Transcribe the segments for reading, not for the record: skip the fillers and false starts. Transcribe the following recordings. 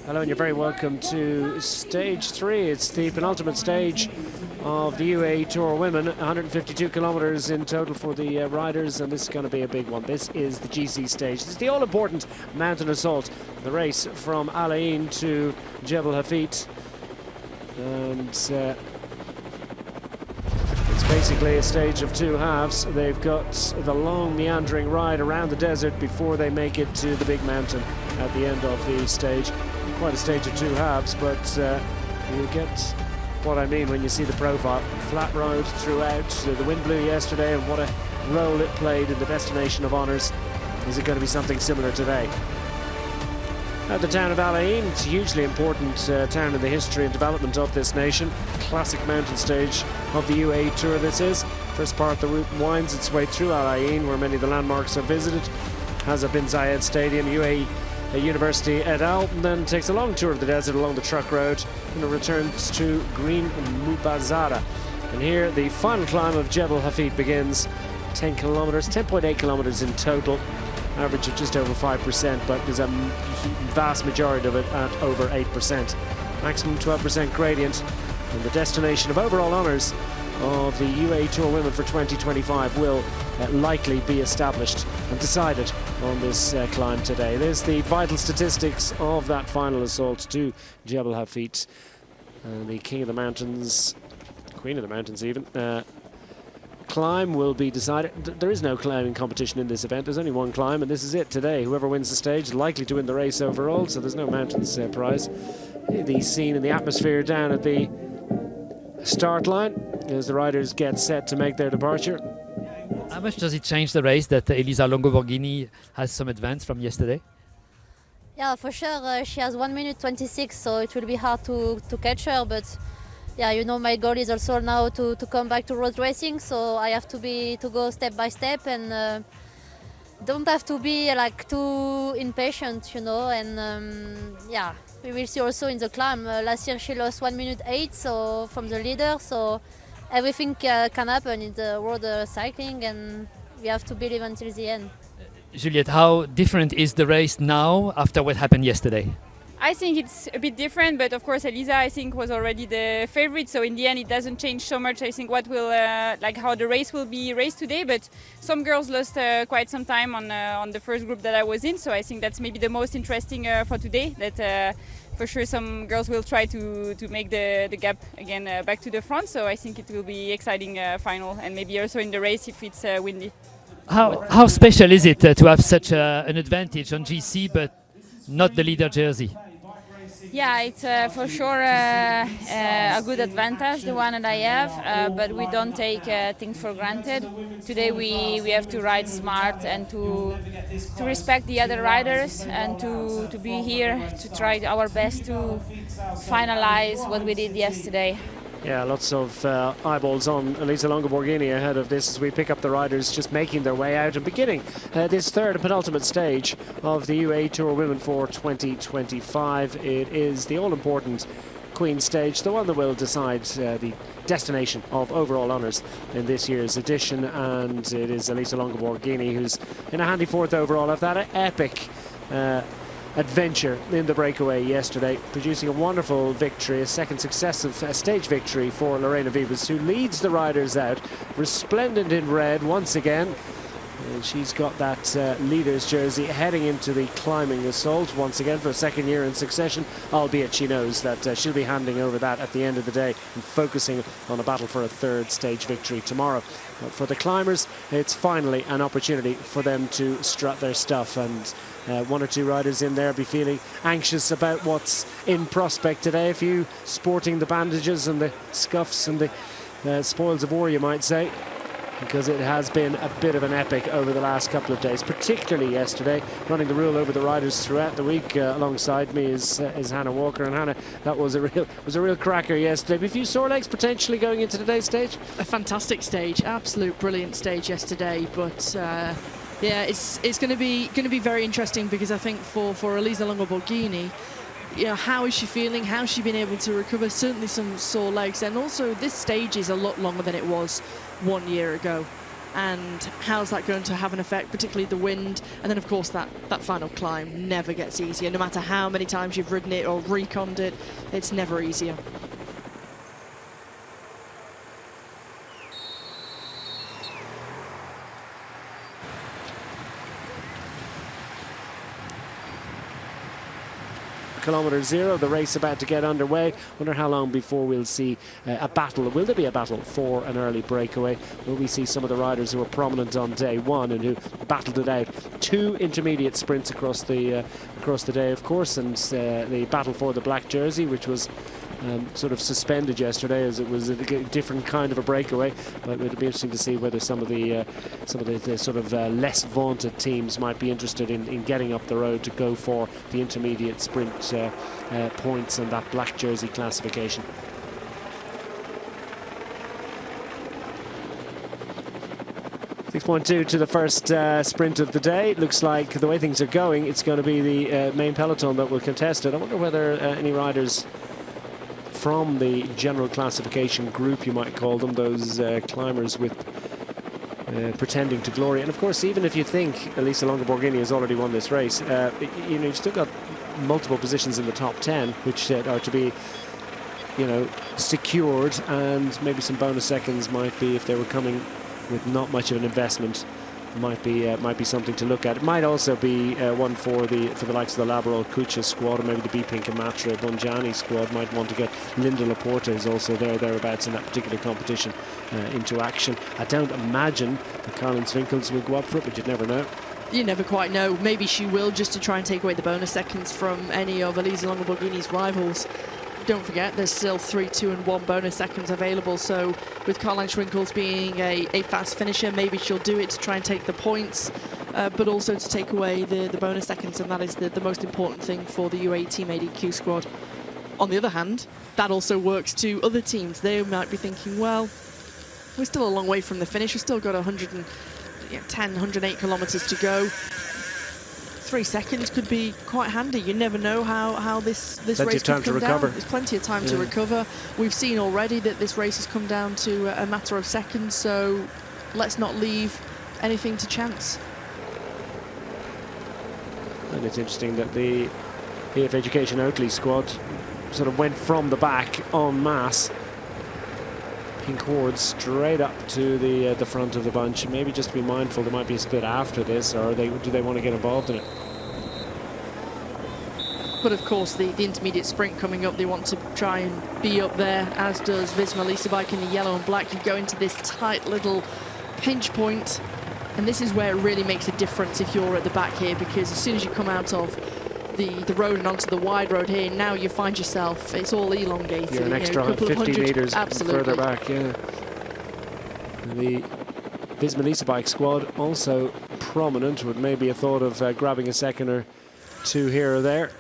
Hello and you're very welcome to stage 3. It's the penultimate stage of the UAE Tour Women, 152 kilometers in total for the riders, and this is going to be a big one. This is the GC stage. This is the all-important mountain assault, the race from Al Ain to Jebel Hafeet, and it's basically a stage of two halves. They've got the long meandering ride around the desert before they make it to the big mountain at the end of the stage. Quite a stage of two halves, but you get what I mean when you see the profile. Flat road throughout. The wind blew yesterday, and what a role it played in the destination of honours. Is it going to be something similar today? At the town of Al Ain, it's a hugely important town in the history and development of this nation. Classic mountain stage of the UAE Tour this is. First part, the route winds its way through Al Ain, where many of the landmarks are visited. Hazza bin Zayed Stadium, UAE University et al. And then takes a long tour of the desert along the truck road, and it returns to Green Mubazara. And here the final climb of Jebel Hafeet begins. 10 kilometers, 10.8 kilometers in total, average of just over 5%, but there's a vast majority of it at over 8%. Maximum 12% gradient, and the destination of overall honours of the UAE Tour Women for 2025 will likely be established and decided on this climb today. There's the vital statistics of that final assault to Jebel Hafeet. The king of the mountains, queen of the mountains even, climb will be decided. There is no climbing competition in this event. There's only one climb, and this is it today. Whoever wins the stage is likely to win the race overall, so there's no mountains prize. The scene and the atmosphere down at the start line as the riders get set to make their departure. How much does it change the race that Elisa Longo Borghini has some advance from yesterday? Yeah, for sure. She has 1 minute 26, so it will be hard to catch her. But yeah, you know, my goal is also now to come back to road racing, so I have to go step by step, and don't have to be like too impatient, you know. And yeah, we will see also in the climb. Last year she lost 1 minute 8, so from the leader. So everything can happen in the road cycling, and we have to believe until the end. Juliette, how different is the race now after what happened yesterday? I think it's a bit different, but of course Elisa, I think, was already the favorite, so in the end it doesn't change so much. I think what will like how the race will be raced today, but some girls lost quite some time on the first group that I was in, so I think that's maybe the most interesting for today, that for sure some girls will try to make the gap again back to the front, so I think it will be exciting final, and maybe also in the race if it's windy. How special is it to have such an advantage on GC but not the leader jersey? Yeah, it's for sure a good advantage, the one that I have, but we don't take things for granted. Today we have to ride smart and to respect the other riders, and to be here to try our best to finalize what we did yesterday. Yeah, lots of eyeballs on Elisa Longo Borghini ahead of this as we pick up the riders just making their way out and beginning this third and penultimate stage of the UAE Tour Women for 2025. It is the all-important Queen stage, the one that will decide the destination of overall honours in this year's edition, and it is Elisa Longo Borghini who's in a handy fourth overall of that epic adventure in the breakaway yesterday, producing a wonderful victory, a second successive stage victory for Lorena Wiebes, who leads the riders out, resplendent in red once again. And she's got that leader's jersey heading into the climbing assault once again for a second year in succession, albeit she knows that she'll be handing over that at the end of the day and focusing on a battle for a third stage victory tomorrow. But for the climbers, it's finally an opportunity for them to strut their stuff, and one or two riders in there be feeling anxious about what's in prospect today. A few sporting the bandages and the scuffs and the spoils of war, you might say, because it has been a bit of an epic over the last couple of days, particularly yesterday. Running the rule over the riders throughout the week alongside me is Hannah Walker. And Hannah, that was a real cracker yesterday. A few sore legs potentially going into today's stage. A fantastic stage, absolute brilliant stage yesterday, but yeah, it's going to be very interesting, because I think for Elisa Longo Borghini, you know, how is she feeling? How's she been able to recover? Certainly some sore legs, and also this stage is a lot longer than it was 1 year ago. and how's that going to have an effect, particularly the wind. And then of course that final climb never gets easier. No matter how many times you've ridden it or reconned it, it's never easier. Kilometre 0, the race about to get underway. Wonder how long before we'll see a battle. Will there be a battle for an early breakaway? Will we see some of the riders who were prominent on day one and who battled it out? 2 intermediate sprints across the day, of course, and the battle for the black jersey, which was sort of suspended yesterday as it was a different kind of a breakaway. But it'll be interesting to see whether some of the sort of less vaunted teams might be interested in getting up the road to go for the intermediate sprint points and that black jersey classification. .2 to the first sprint of the day. It looks like the way things are going, it's going to be the main peloton that will contest it. I wonder whether any riders from the general classification group, you might call them, those climbers with pretending to glory. And of course, even if you think Elisa Longo Borghini has already won this race, you know, you've still got multiple positions in the top 10, which are to be, you know, secured, and maybe some bonus seconds might be, if they were coming with not much of an investment, might be something to look at. It might also be one for the likes of the Laboral Kucha squad, or maybe the B Pink and Matra Bonjani squad might want to get Linda Laporta, who's also thereabouts in that particular competition, into action. I don't imagine that Caroline Swinkels will go up for it, but you'd never know. You never quite know. Maybe she will, just to try and take away the bonus seconds from any of Elisa Longo Borghini's rivals. Don't forget, there's still 3, 2 and 1 bonus seconds available, so with Caroline Swinkels being a fast finisher, maybe she'll do it to try and take the points, but also to take away the bonus seconds, and that is the most important thing for the UAE Team ADQ squad. On the other hand, that also works to other teams. They might be thinking, well, we're still a long way from the finish. We've still got 110, 108 kilometers to go. 3 seconds could be quite handy. You never know how this race could come down. There's plenty of time to recover. We've seen already that this race has come down to a matter of seconds, so let's not leave anything to chance. And it's interesting that the EF Education Oakley squad sort of went from the back en masse. Pink Horde straight up to the front of the bunch. Maybe just to be mindful, there might be a split after this, or do they want to get involved in it? But of course, the intermediate sprint coming up, they want to try and be up there, as does Visma Lease Bike in the yellow and black. You go into this tight little pinch point, and this is where it really makes a difference if you're at the back here, because as soon as you come out of the road and onto the wide road here, now you find yourself, it's all elongated. You're an extra 50 metres further back, yeah. And the Visma Lease Bike squad also prominent, with maybe a thought of grabbing a second or two here or there.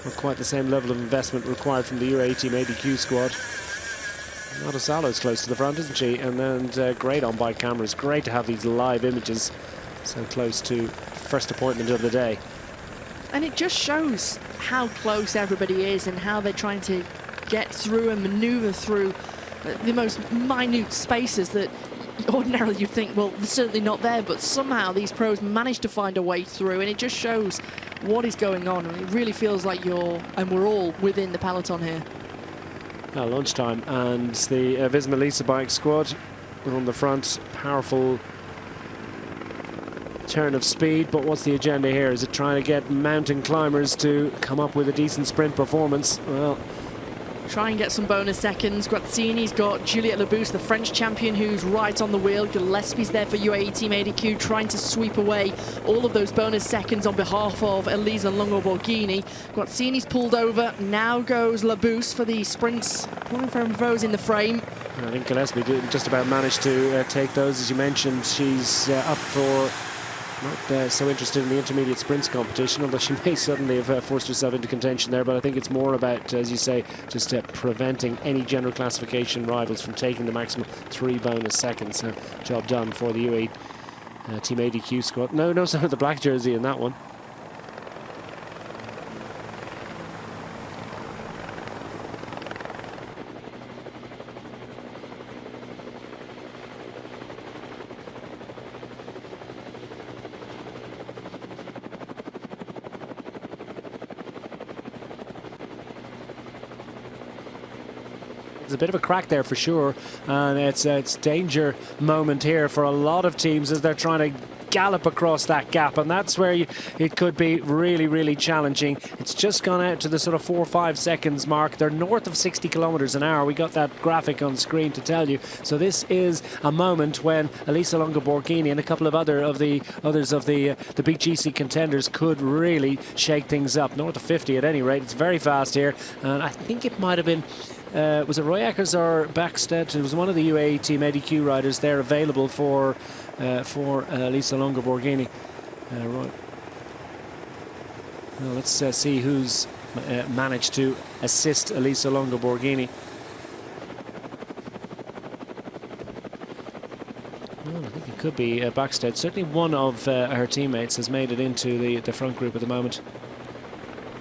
Not quite the same level of investment required from the UAE Team ADQ squad. Nada Salo's close to the front, isn't she? And then great on bike cameras. Great to have these live images so close to first appointment of the day. And it just shows how close everybody is and how they're trying to get through and maneuver through the most minute spaces that ordinarily you'd think, well, they're certainly not there, but somehow these pros manage to find a way through, and it just shows what is going on. And it really feels like we're all within the peloton here. Now lunchtime, and the Visma Lease Bike squad on the front. Powerful turn of speed, but what's the agenda here? Is it trying to get mountain climbers to come up with a decent sprint performance? Well, try and get some bonus seconds. Grazzini's got Juliette Labousse, the French champion, who's right on the wheel. Gillespie's there for UAE Team ADQ, trying to sweep away all of those bonus seconds on behalf of Elisa Longo Borghini. Grazzini's pulled over. Now goes Labousse for the sprints. Pulling from Vos in the frame. I think Gillespie did just about managed to take those. As you mentioned, she's up for not so interested in the intermediate sprints competition, although she may suddenly have forced herself into contention there. But I think it's more about, as you say, just preventing any general classification rivals from taking the maximum 3 bonus seconds. So job done for the UAE Team ADQ squad. No sign of the black jersey in that one. there's a bit of a crack there for sure, and it's danger moment here for a lot of teams as they're trying to gallop across that gap, and that's where it could be really, really challenging. It's just gone out to the sort of 4 or 5 seconds mark. They're north of 60 kilometers an hour. We got that graphic on screen to tell you. So this is a moment when Elisa Longo Borghini and a couple of others of the big GC contenders could really shake things up. North of 50 at any rate. It's very fast here, and I think it might have been was it Roy Eckers or Backstedt? It was one of the UAE Team ADQ riders there available for Elisa Longo Borghini. Right. Well, let's see who's managed to assist Elisa Longo Borghini. Well, I think it could be Backstedt. Certainly one of her teammates has made it into the front group at the moment.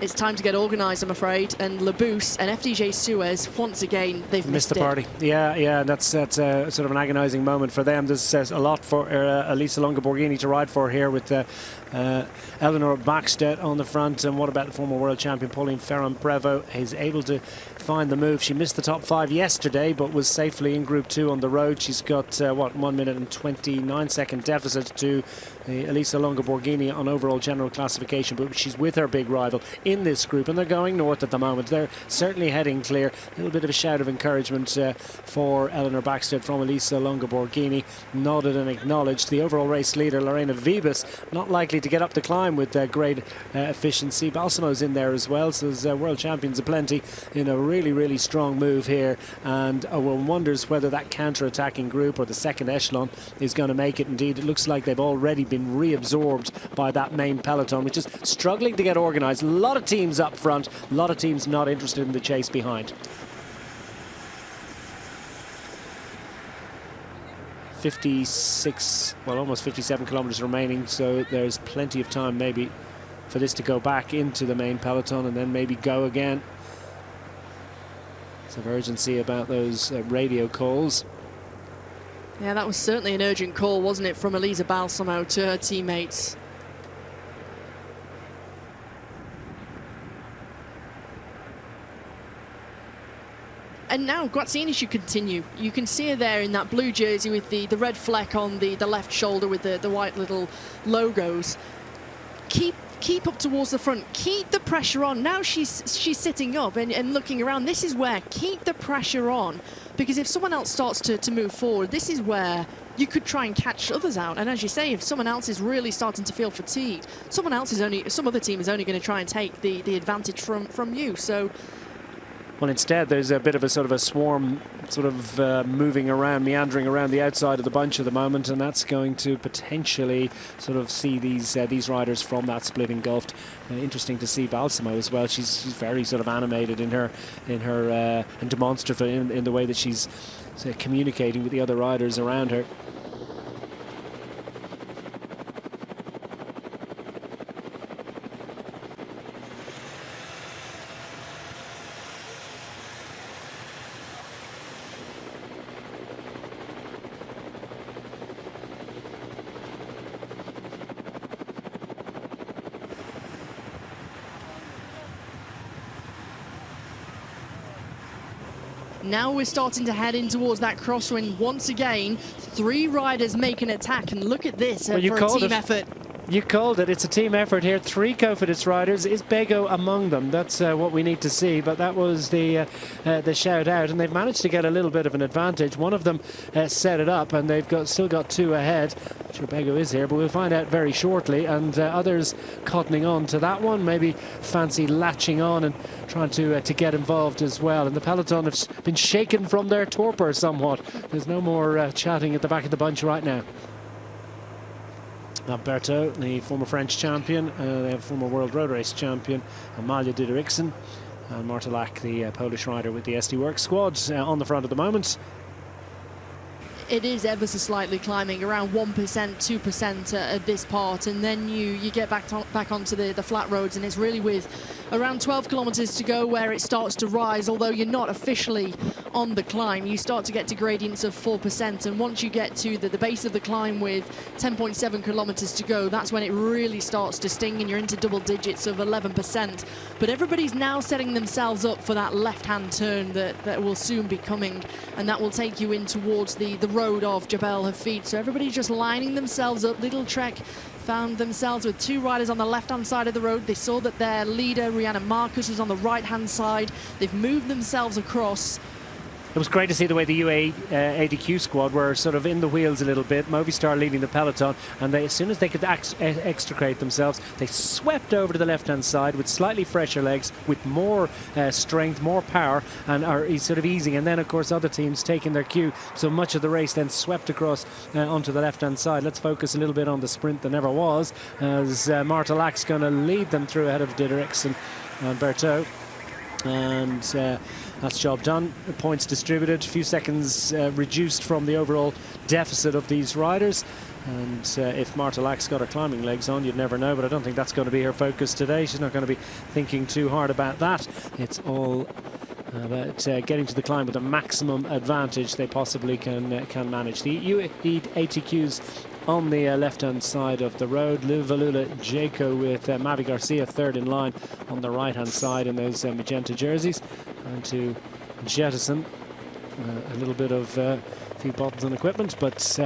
It's time to get organised, I'm afraid. And Labous and FDJ Suez, once again, they've missed the party. Yeah, that's sort of an agonising moment for them. There's a lot for Elisa Longo Borghini to ride for here with Eleanor Backstedt on the front. And what about the former world champion Pauline Ferrand-Prévot? Is able to find the move. She missed the top 5 yesterday, but was safely in Group 2 on the road. She's got, 1 minute and 29 second deficit to Elisa Longo Borghini on overall general classification, but she's with her big rival in this group, and they're going north at the moment. They're certainly heading clear. A little bit of a shout of encouragement for Eleanor Backstedt from Elisa Longo Borghini. Nodded and acknowledged. The overall race leader, Lorena Vibas, not likely to get up the climb with great efficiency. Balsamo's in there as well, so there's world champions aplenty in a really, really strong move here, and one wonders whether that counter-attacking group or the second echelon is going to make it. Indeed, it looks like they've already been reabsorbed by that main peloton, which is struggling to get organised. A lot of teams up front, a lot of teams not interested in the chase behind. 56, well, almost 57 kilometres remaining, so there's plenty of time maybe for this to go back into the main peloton and then maybe go again. Some urgency about those radio calls. Yeah, that was certainly an urgent call, wasn't it, from Elisa Balsamo to her teammates. And now Graziani should continue. You can see her there in that blue jersey with the red fleck on the left shoulder with the white little logos. Keep up towards the front. Keep the pressure on. Now she's sitting up and looking around. This is where keep the pressure on, because if someone else starts to move forward, this is where you could try and catch others out. And as you say, if someone else is really starting to feel fatigued, some other team is only going to try and take the advantage from you. So. Well, instead, there's a bit of a sort of a swarm sort of moving around, meandering around the outside of the bunch at the moment, and that's going to potentially sort of see these riders from that split engulfed. Interesting to see Balsamo as well. She's very sort of animated in her and demonstrative in the way that she's communicating with the other riders around her. Now we're starting to head in towards that crosswind once again. 3 riders make an attack, and look at this for a team effort. You called it. It's a team effort here. 3 Cofidis riders. Is Bego among them? That's what we need to see. But that was the shout out, and they've managed to get a little bit of an advantage. One of them set it up, and they've still got 2 ahead. I'm sure Bego is here, but we'll find out very shortly. And others cottoning on to that one, maybe fancy latching on and trying to get involved as well. And the peloton have been shaken from their torpor somewhat. There's no more chatting at the back of the bunch right now. Berthaud, the former French champion, they have former world road race champion Amalia Dideriksen, and Martelak, the Polish rider with the SD Works squad, on the front at the moment. it is ever so slightly climbing, around 1%, 2% at this part, and then you get back onto the flat roads, and it's really with around 12 kilometers to go where it starts to rise. Although you're not officially on the climb, you start to get to gradients of 4%, and once you get to the base of the climb with 10.7 kilometers to go, that's when it really starts to sting and you're into double digits of 11%. But everybody's now setting themselves up for that left-hand turn that will soon be coming, and that will take you in towards the road of Jebel Hafeet. So everybody's just lining themselves up. Little Trek found themselves with 2 riders on the left-hand side of the road. They saw that their leader, Rihanna Marcus, was on the right-hand side. They've moved themselves across. It was great to see the way the UAE ADQ squad were sort of in the wheels a little bit. Movistar leading the peloton, and as soon as they could extricate themselves, they swept over to the left-hand side with slightly fresher legs, with more strength, more power, and are sort of easing. And then, of course, other teams taking their cue. So much of the race then swept across onto the left-hand side. Let's focus a little bit on the sprint that never was, as Marta Lack's going to lead them through ahead of Dideriksen and Berthaud. And that's job done. Points distributed, a few seconds reduced from the overall deficit of these riders. And if Marta Lack's got her climbing legs on, you'd never know, but I don't think that's going to be her focus today. She's not going to be thinking too hard about that. It's all about getting to the climb with the maximum advantage they possibly can manage. The UAE ATQs on the left-hand side of the road. Livalula Jaco with Mavi Garcia third in line on the right-hand side in those magenta jerseys. And to jettison a little bit of a few buttons on equipment, but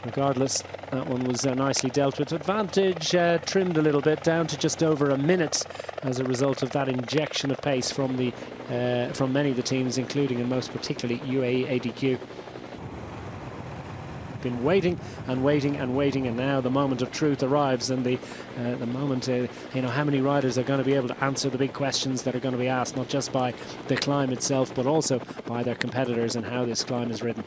regardless, that one was nicely dealt with. Advantage trimmed a little bit down to just over a minute as a result of that injection of pace from many of the teams, including and most particularly UAE ADQ. Been waiting and waiting and waiting, and now the moment of truth arrives, and the moment, how many riders are going to be able to answer the big questions that are going to be asked, not just by the climb itself, but also by their competitors and how this climb is ridden.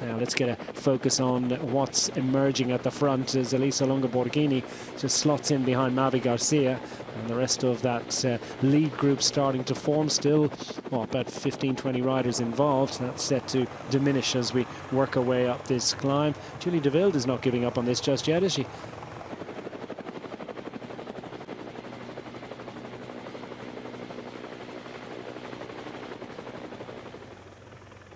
Now let's get a focus on what's emerging at the front as Elisa Longo Borghini just slots in behind Mavi Garcia, and the rest of that lead group starting to form. Still, well, about 15-20 riders involved. That's set to diminish as we work our way up this climb. Julie de Wilde is not giving up on this just yet, is she?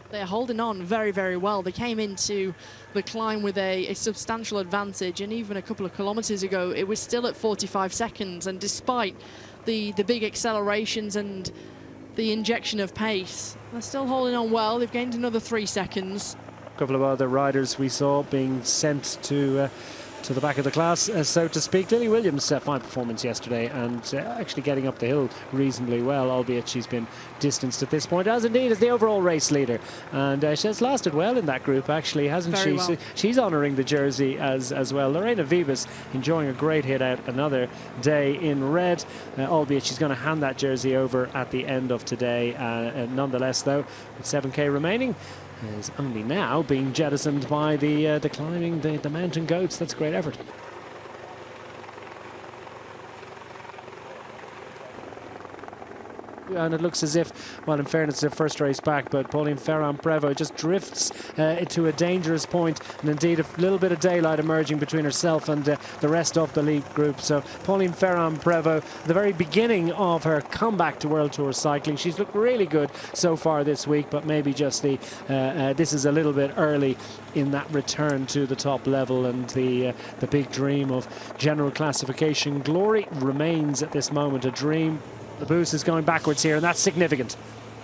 They're holding on very, very well. They came into the climb with a substantial advantage, and even a couple of kilometers ago it was still at 45 seconds, and despite the big accelerations and the injection of pace, they're still holding on well. They've gained another 3 seconds. A couple of other riders we saw being sent to the back of the class, so to speak. Lily Williams, fine performance yesterday, and actually getting up the hill reasonably well, albeit she's been distanced at this point, as indeed is the overall race leader. And she has lasted well in that group, actually, hasn't she? Well. She's honouring the jersey as well. Lorena Vivas enjoying a great hit out another day in red, albeit she's going to hand that jersey over at the end of today. Nonetheless, though, with 7k remaining, is only now being jettisoned by the climbing, the mountain goats. That's a great effort. And it looks as if, well, in fairness, it's their first race back, but Pauline Ferrand-Prévot just drifts into a dangerous point, and indeed a little bit of daylight emerging between herself and the rest of the lead group. So Pauline Ferrand-Prévot, the very beginning of her comeback to World Tour cycling. She's looked really good so far this week, but maybe just this is a little bit early in that return to the top level, and the big dream of general classification glory remains at this moment a dream. The boost is going backwards here, and that's significant.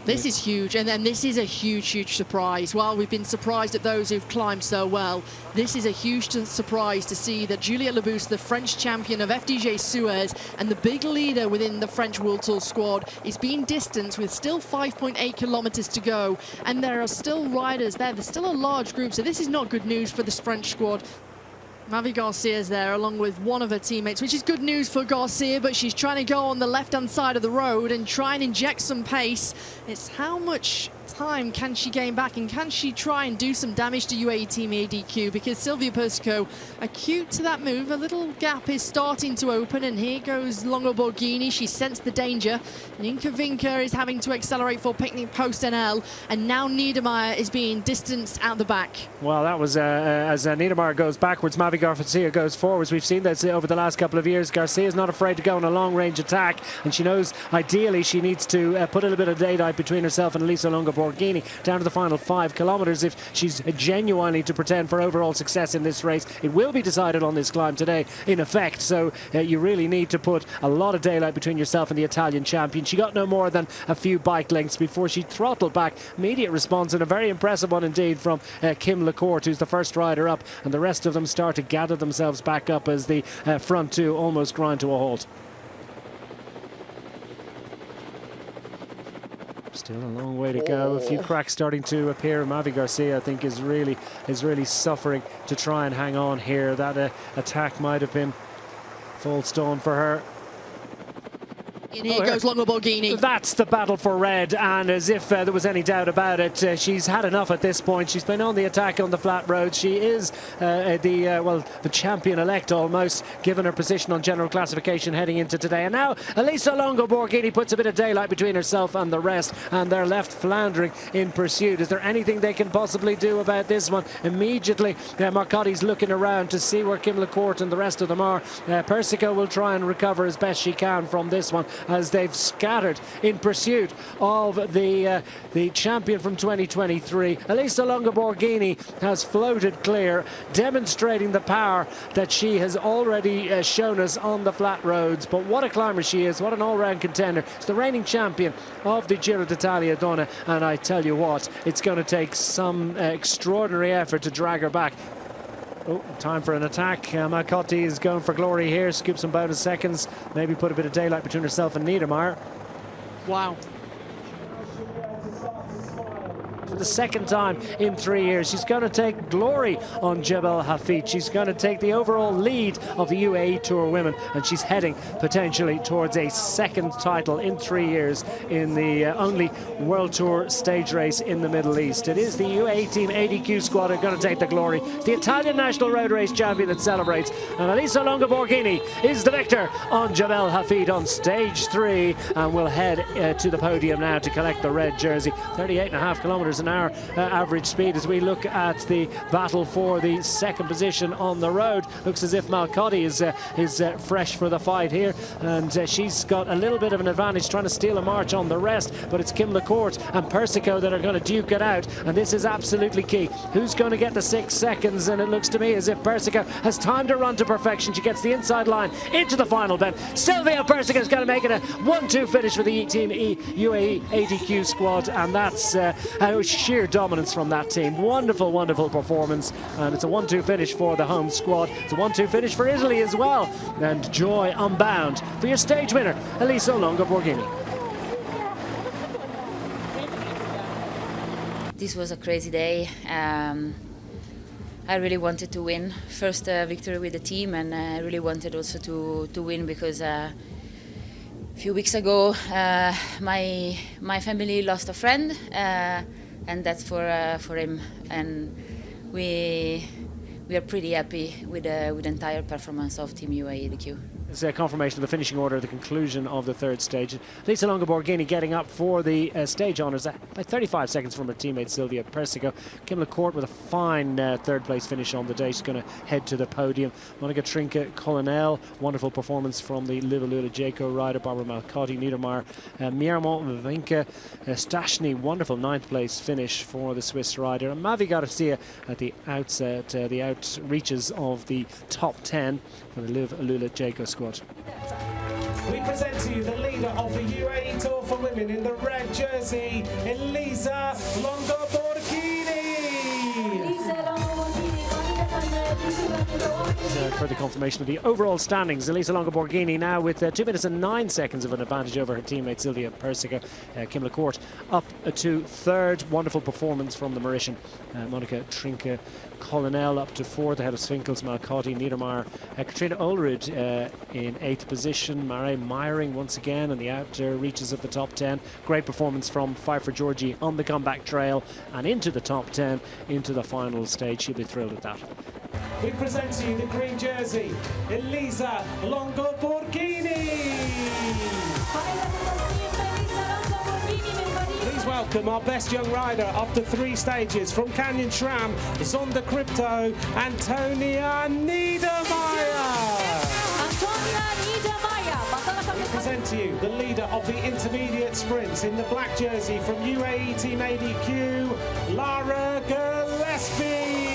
This is huge, and then this is a huge, huge surprise. While we've been surprised at those who've climbed so well, this is a huge surprise to see that Juliette Labousse, the French champion of FDJ Suez and the big leader within the French World Tour squad, is being distanced with still 5.8 kilometers to go, and there are still riders there. There's still a large group, so this is not good news for this French squad. Mavi Garcia's there along with one of her teammates, which is good news for Garcia, but she's trying to go on the left-hand side of the road and try and inject some pace. It's how much time can she gain back, and can she try and do some damage to UAE Team ADQ? Because Silvia Persico, acute to that move, a little gap is starting to open, and here goes Longo Borghini. She sensed the danger. Ninka Vinka is having to accelerate for Picnic Post NL, and now Niedermeyer is being distanced out the back. Well, that was as Niedermeyer goes backwards, Mavi Garcia goes forwards. We've seen this over the last couple of years. Garcia's not afraid to go on a long-range attack, and she knows ideally she needs to put a little bit of daylight between herself and Elisa Longo Borghini down to the final 5 kilometres if she's genuinely to pretend for overall success in this race. It will be decided on this climb today, in effect, so you really need to put a lot of daylight between yourself and the Italian champion. She got no more than a few bike lengths before she throttled back. Immediate response, and a very impressive one indeed from Kim Lacourt, who's the first rider up, and the rest of them start to gather themselves back up as the front two almost grind to a halt. Still a long way to go. A few cracks starting to appear. Mavi Garcia, I think, is really suffering to try and hang on here. That attack might have been full stone for her. And here goes Longo Borghini. That's the battle for red, and as if there was any doubt about it, she's had enough at this point. She's been on the attack on the flat road. She is the champion-elect almost, given her position on general classification heading into today. And now Elisa Longo Borghini puts a bit of daylight between herself and the rest, and they're left floundering in pursuit. Is there anything they can possibly do about this one? Immediately, Marcotti's looking around to see where Kim Lacourt and the rest of them are. Persico will try and recover as best she can from this one, as they've scattered in pursuit of the champion from 2023. Elisa Longo Borghini has floated clear, demonstrating the power that she has already shown us on the flat roads. But what a climber she is, what an all-round contender. It's the reigning champion of the Giro d'Italia Donna, and I tell you what, it's going to take some extraordinary effort to drag her back. Oh, time for an attack. Marcotti is going for glory here. Scoop some bonus seconds. Maybe put a bit of daylight between herself and Niedermeyer. Wow. For the second time in 3 years, she's going to take glory on Jebel Hafeet. She's going to take the overall lead of the UAE Tour Women, and she's heading potentially towards a second title in 3 years in the only World Tour stage race in the Middle East. It is the UAE Team ADQ squad who are going to take the glory. It's the Italian National Road Race champion that celebrates, and Elisa Longo Borghini is the victor on Jebel Hafeet on stage 3, and will head to the podium now to collect the red jersey. 38.5 kilometres an hour average speed as we look at the battle for the second position on the road. Looks as if Marcotti is fresh for the fight here, and she's got a little bit of an advantage trying to steal a march on the rest, but it's Kim Lacourt and Persico that are going to duke it out, and this is absolutely key. Who's going to get the 6 seconds? And it looks to me as if Persico has time to run to perfection. She gets the inside line into the final bend. Silvia Persico is going to make it a 1-2 finish for the Team UAE ADQ squad, and that's sheer dominance from that team. Wonderful, wonderful performance, and it's a 1-2 finish for the home squad. It's a 1-2 finish for Italy as well, and joy unbound for your stage winner, Elisa Longo Borghini. This was a crazy day. I really wanted to win. First victory with the team, and I really wanted also to win because a few weeks ago my family lost a friend, and that's for him. And we are pretty happy with the entire performance of Team UAE ADQ. It's a confirmation of the finishing order at the conclusion of the third stage. Elisa Longo Borghini getting up for the stage honours by 35 seconds from her teammate Silvia Persico. Kim Lacourt with a fine third place finish on the day. She's going to head to the podium. Monica Trinca-Colonel, wonderful performance from the Liva Jaco rider. Barbara Malcotti, Niedermeyer, Miramo Vinka, Stashny, wonderful ninth place finish for the Swiss rider. And Mavi Garcia at the outset, the outreaches of the top 10 for the Liva Jaco squad. We present to you the leader of the UAE Tour for Women in the red jersey, Elisa Longo Borghini. Elisa Longo Borghini, Further confirmation of the overall standings. Elisa Longo Borghini now with 2 minutes and 9 seconds of an advantage over her teammate Sylvia Persica. Kim LaCourte up to third. Wonderful performance from the Mauritian. Monica Trinka Colonel up to fourth ahead of Swinkels, Malcotti, Niedermeyer. Katrina Ulrud in 8th position. Mare Meyering once again on the outer reaches of the top 10. Great performance from Pfeiffer Georgie on the comeback trail and into the top 10, into the final stage. She'll be thrilled with that. We present to you the green jersey, Elisa Longo Borghini. Please welcome our best young rider after 3 stages from Canyon Shram, Zonda Crypto, Antonia Niedermeyer. We present to you the leader of the intermediate sprints in the black jersey from UAE Team ADQ, Lara Gillespie.